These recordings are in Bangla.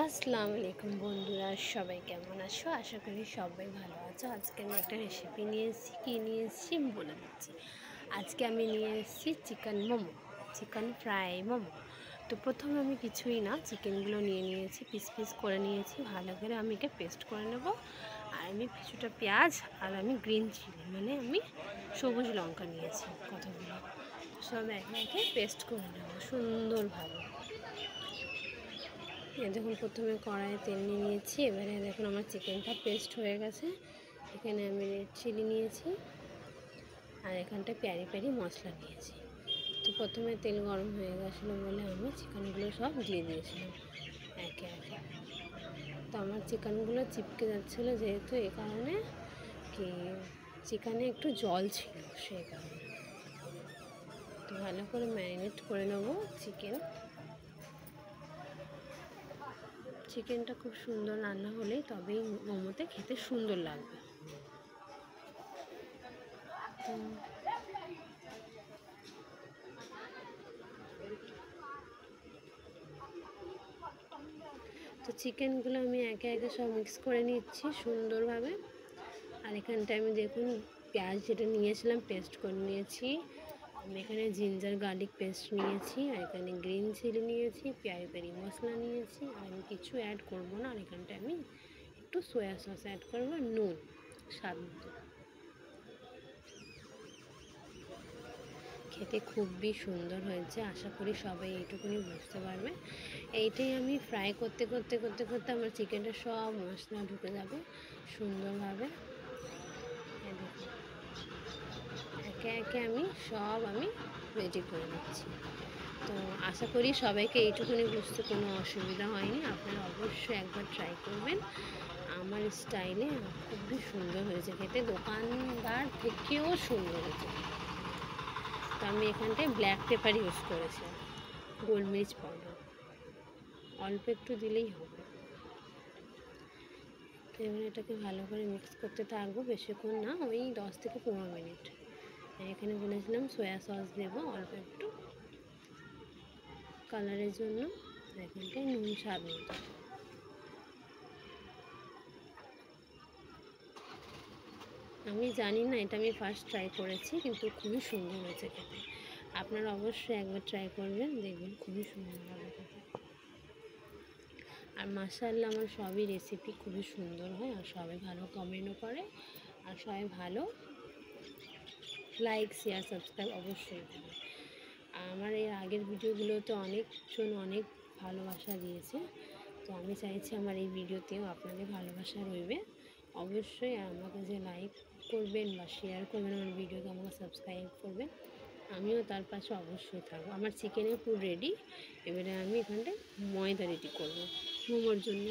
আসসালামু আলাইকুম বন্ধুরা, সবাই কেমন আছো? আশা করি সবাই ভালো আছো। আজকে আমি একটা রেসিপি নিয়ে এসেছি। কী নিয়ে এসেছি আমি বলে দিচ্ছি। আজকে আমি নিয়ে এসেছি chicken momo, chicken fry momo. তো প্রথমে আমি কিছুই না, চিকেনগুলো নিয়ে নিয়েছি, পিস পিস করে নিয়েছি। ভালো করে আমি একে পেস্ট করে নেব। আর আমি কিছুটা পেঁয়াজ আর আমি গ্রিন চিলি মানে আমি সবুজ লঙ্কা নিয়েছি কতগুলো, সব একে একে পেস্ট করে নেব সুন্দরভাবে। দেখুন, প্রথমে কড়াইয়ে তেল নিয়ে নিয়েছি। এবারে দেখুন আমার চিকেনটা পেস্ট হয়ে গেছে। এখানে আমি রেড চিলি নিয়েছি আর এখানটায় প্যারি প্যারি মশলা নিয়েছি। তো প্রথমে তেল গরম হয়ে গেছিলো বলে আমি চিকেনগুলো সব দিয়ে দিয়েছিলাম একে একে। তো আমার চিকেনগুলো চিপকে যাচ্ছিলো, যেহেতু এই কারণে কি চিকেনে একটু জল ছিল, সেই কারণে। তো ভালো করে ম্যারিনেট করে নেবো চিকেনটা খুব সুন্দর রান্না হলেই তবেই মোমোতে খেতে সুন্দর লাগবে। তো চিকেনগুলো আমি একে একে সব মিক্স করে নিচ্ছি সুন্দরভাবে। আর এখানটায় আমি দেখুন পেঁয়াজ যেটা নিয়েছিলাম পেস্ট করে নিয়েছি। আমি এখানে জিঞ্জার গার্লিক পেস্ট নিয়েছি, আর এখানে গ্রিন চিলি নিয়েছি, প্যারি প্যারি মশলা নিয়েছি। আর আমি কিছু অ্যাড করব না। আর এখানটায় আমি একটু সয়া সস অ্যাড করবো আর নুন স্বাদ মতো। খেতে খুবই সুন্দর হয়েছে, আশা করি সবাই এইটুকুনি বুঝতে পারবে। এইটাই আমি ফ্রাই করতে করতে করতে করতে আমার চিকেনটা সব মশলা ঢুকে যাবে সুন্দরভাবে। একে একে আমি রেডি করে নিচ্ছি। তো আশা করি সবাইকে এইটুকুনি বুঝতে কোনো অসুবিধা হয়নি। আপনারা অবশ্যই একবার ট্রাই করবেন আমার স্টাইলে। খুবই সুন্দর হয়েছে খেতে, দোকানদার থেকেও সুন্দর হয়েছে। তো আমি এখানটায় ব্ল্যাক পেপার ইউজ করেছি, গোলমরিচ পাউডার অল্প একটু দিলেই হবে। তো এবার এটাকে ভালো করে মিক্স করতে থাকবো, বেশিক্ষণ না, ওই 10 থেকে 15 মিনিট। এখানে বলেছিলাম সয়া সস দেবো অল্প একটু কালারের জন্য। এখানটায় নুন স্বাদ মতো। আমি জানি না, এটা আমি ফার্স্ট ট্রাই করেছি, কিন্তু খুবই সুন্দর হয়েছে খেতে। আপনারা অবশ্যই একবার ট্রাই করবেন, দেখবেন খুবই সুন্দর হবে খেতে। আর মাশাআল্লাহ আমার সবই রেসিপি খুবই সুন্দর হয়, আর সবাই ভালো কমেন্টও করে, আর সবাই ভালো লাইক শেয়ার সাবস্ক্রাইব অবশ্যই করে। আমার এর আগের ভিডিওগুলোতে অনেকজন অনেক ভালোবাসা দিয়েছে। তো আমি চাইছি আমার এই ভিডিওতেও আপনাদের ভালোবাসা রইবে। অবশ্যই আমাকে যে লাইক করবেন বা শেয়ার করবেন আমার ভিডিওকে, আমাকে সাবস্ক্রাইব করবেন, আমিও তার পাশে অবশ্যই থাকবো। আমার চিকেনের পুরো রেডি। এবারে আমি এখানটায় ময়দা রেডি করবো মোমোর জন্য।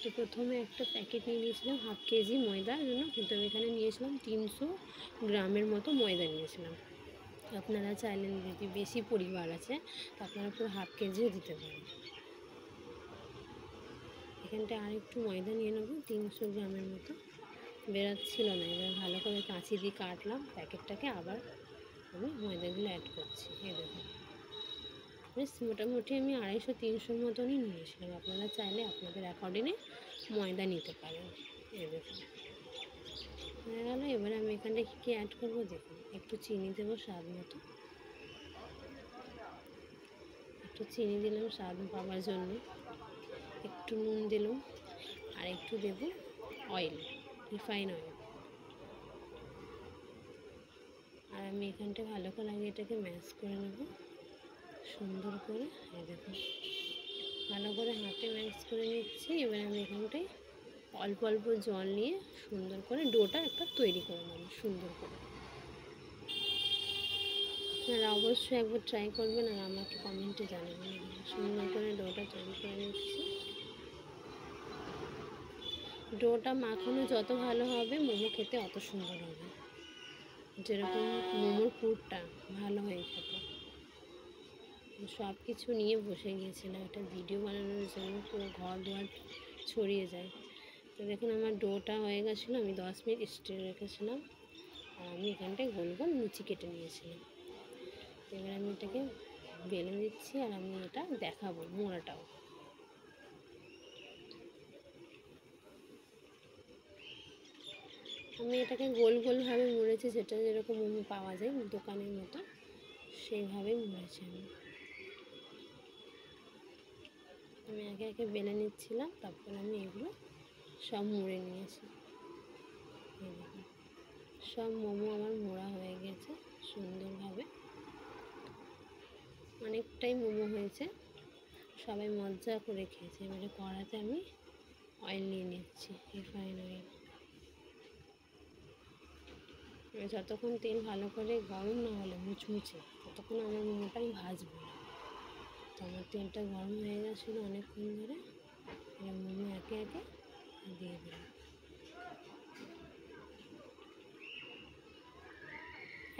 তো প্রথমে একটা প্যাকেট নিয়ে নিয়েছিলাম হাফ কেজি ময়দার জন্য, কিন্তু আমি এখানে নিয়েছিলাম 300 গ্রামের মতো ময়দা নিয়েছিলাম। আপনারা চাইলে যদি বেশি পরিবার আছে তো আপনারা পুরো হাফ কেজিও দিতে পারেন। এখানটায় আর একটু ময়দা নিয়ে নেবো 300 গ্রামের মতো। বেরাচ্ছিল না, এবার ভালো করে কাঁচি দিয়ে কাটলাম প্যাকেটটাকে। আবার আমি ময়দাগুলো অ্যাড করছি। দেখুন বেশ মোটামুটি আমি 250-300 মতনই নিয়েছিলাম। আপনারা চাইলে আপনাদের অ্যাকর্ডিংয়ে ময়দা নিতে পারেন। দেখুন হয়ে গেলো। এবারে আমি এখানটায় কী অ্যাড করবো দেখুন, একটু চিনি দেবো স্বাদ মতো। একটু চিনি দিলাম স্বাদ পাওয়ার জন্য, একটু নুন দিলাম, আর একটু দেব অয়েল, রিফাইন অয়েল। আর আমি এখানটায় ভালো করে আগে এটাকে ম্যাশ করে নেব সুন্দর করে। দেখুন ভালো করে হাতে ম্যাশ করে নিচ্ছি। এবার আমি এখানটায় অল্প অল্প জল নিয়ে সুন্দর করে ডোটা একটা তৈরি করে নেব সুন্দর করে। আপনারা অবশ্যই একবার ট্রাই করবেন আর আমাকে কমেন্টে জানাবেন। সুন্দর করে ডোটা তৈরি করে নিচ্ছি। ডোটা মাখানো যত ভালো হবে মোমো খেতে অত সুন্দর হবে। যেরকম মোমোর পুরটা ভালো হয়ে খেতে। সব কিছু নিয়ে বসে গিয়েছিলাম এটা ভিডিও বানানোর জন্য, পুরো ঘর দুয়ার ছড়িয়ে যায়। তো দেখুন আমার ডোটা হয়ে গেছিলো, আমি 10 মিনিট স্টে রেখেছিলাম। আর আমি এখানটায় গোল গোল লুচি কেটে নিয়েছিলাম। এবার আমি এটাকে বেলে দিচ্ছি, আর আমি এটা দেখাবো মোড়াটাও। আমি এটাকে গোল গোলভাবে মুড়েছি, সেটা যেরকম মোমো পাওয়া যায় দোকানের মতো সেইভাবেই মুড়েছি আমি একে একে বেলে নিচ্ছিলাম, তারপর আমি এগুলো সব মুড়ে নিয়েছি। সব মোমো আমার মোড়া হয়ে গেছে সুন্দরভাবে, অনেকটাই মোমো হয়েছে, সবাই মজা করে খেয়েছে। এবারে কড়াতে আমি অয়েল নিয়ে নিচ্ছি, রিফাইন অয়েল। যতক্ষণ তেল ভালো করে গরম না হলে মুচমুচে, ততক্ষণ আমার মোমোটা আমি ভাজবো না। তো আমার তেলটা গরম হয়ে গেছিলো অনেকক্ষণ ধরে, মোমো একে একে দিয়ে দিলাম।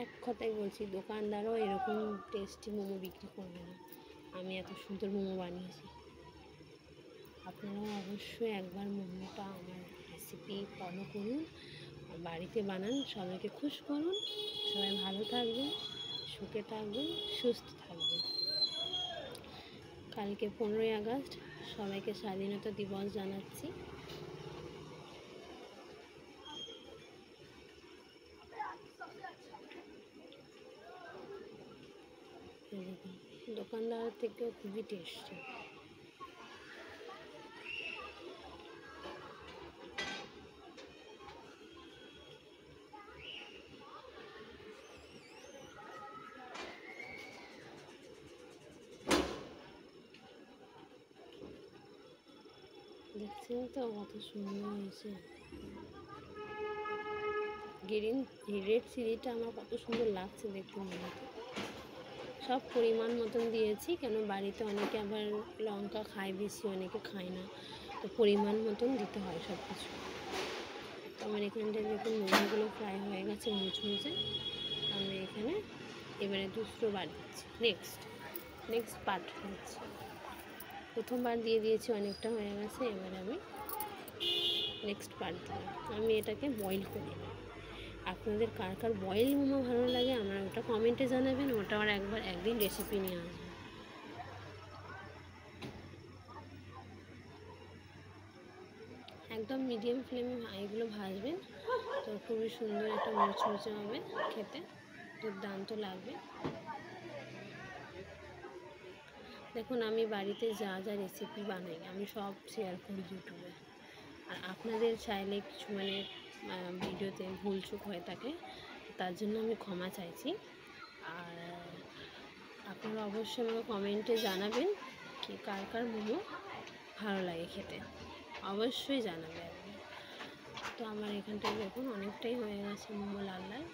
এক কথাই বলছি, দোকানদারও এরকম টেস্টি মোমো বিক্রি করবে না। আমি এত সুন্দর মোমো বানিয়েছি। আপনারাও অবশ্যই একবার মোমোটা আমার রেসিপি ফলো করুন, বাড়িতে বানান, সবাইকে খুশ করুন। সবাই ভালো থাকবেন, সুখে থাকবেন, সুস্থ থাকবেন। কালকে 15ই আগস্ট, সবাইকে স্বাধীনতা দিবস জানাচ্ছি। দোকানদার থেকেও খুবই টেস্টি। দেখছেন তো কত সুন্দর হয়েছে। রেড চিলিটা আমার কত সুন্দর লাগছে দেখতে। মোমোতে সব পরিমাণ মতন দিয়েছি, কেন বাড়িতে অনেকে আবার লঙ্কা খায় বেশি, অনেকে খায় না, তো পরিমাণ মতন দিতে হয় সব কিছু। তো আমার এখানটায় দেখুন মোমোগুলো ফ্রাই হয়ে গেছে মুচমুচে। আমি এখানে এবারে দুটো বার দিচ্ছি, নেক্সট পার্ট দিচ্ছি। প্রথমবার দিয়ে দিয়েছি, অনেকটা হয়ে গেছে, এবারে আমি নেক্সট পার্ট দিলাম। আমি এটাকে বয়েল করি। আপনাদের কার কার বয়েল মোমো ভালো লাগে আমার ওটা কমেন্টে জানাবেন, ওটা আর একদিন রেসিপি নিয়ে আসবেন। একদম মিডিয়াম ফ্লেমে এগুলো ভাজবেন, তো খুবই সুন্দর একটা মুচমুচে হবে, খেতে দুর্দান্ত লাগবে। দেখুন আমি বাড়িতে যা যা রেসিপি বানাই আমি সব শেয়ার করি ইউটিউবে। আর আপনাদের চাইলে কিছু ভিডিওতে ভুলচুক হয়ে থাকে, তার জন্য আমি ক্ষমা চাইছি। আর আপনারা অবশ্যই আমাকে কমেন্টে জানাবেন কি কার কার মোমো ভালো লাগে খেতে, অবশ্যই জানাবেন। তো আমার এখানটায় দেখুন অনেকটাই হয়ে গেছে মোমো লাল লাল।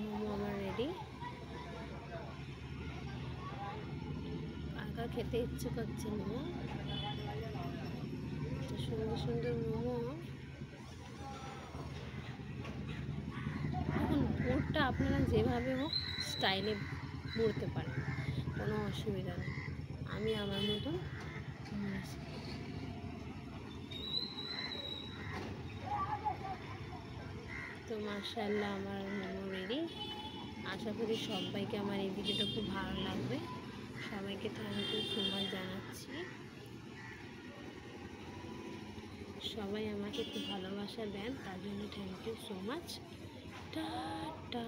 মোমো আমার রেডি। কার খেতে ইচ্ছে করছে মোমো, সুন্দর সুন্দর মোমো। দেখুন পুরটা আপনারা যেভাবে হোক স্টাইলে মুড়তে পারেন, কোনো অসুবিধা নেই। আমি আমার মতন মুড়েছি। তো মাশাআল্লাহ আমার মোমো রেডি। আশা করি সবাইকে আমার এই ভিডিওটা খুব ভালো লাগবে। সবাইকে থ্যাংক ইউ সো মাচ জানাচ্ছি। সবাই আমাকে খুব ভালোবাসা দেন, তার জন্য thank you so much. Tata.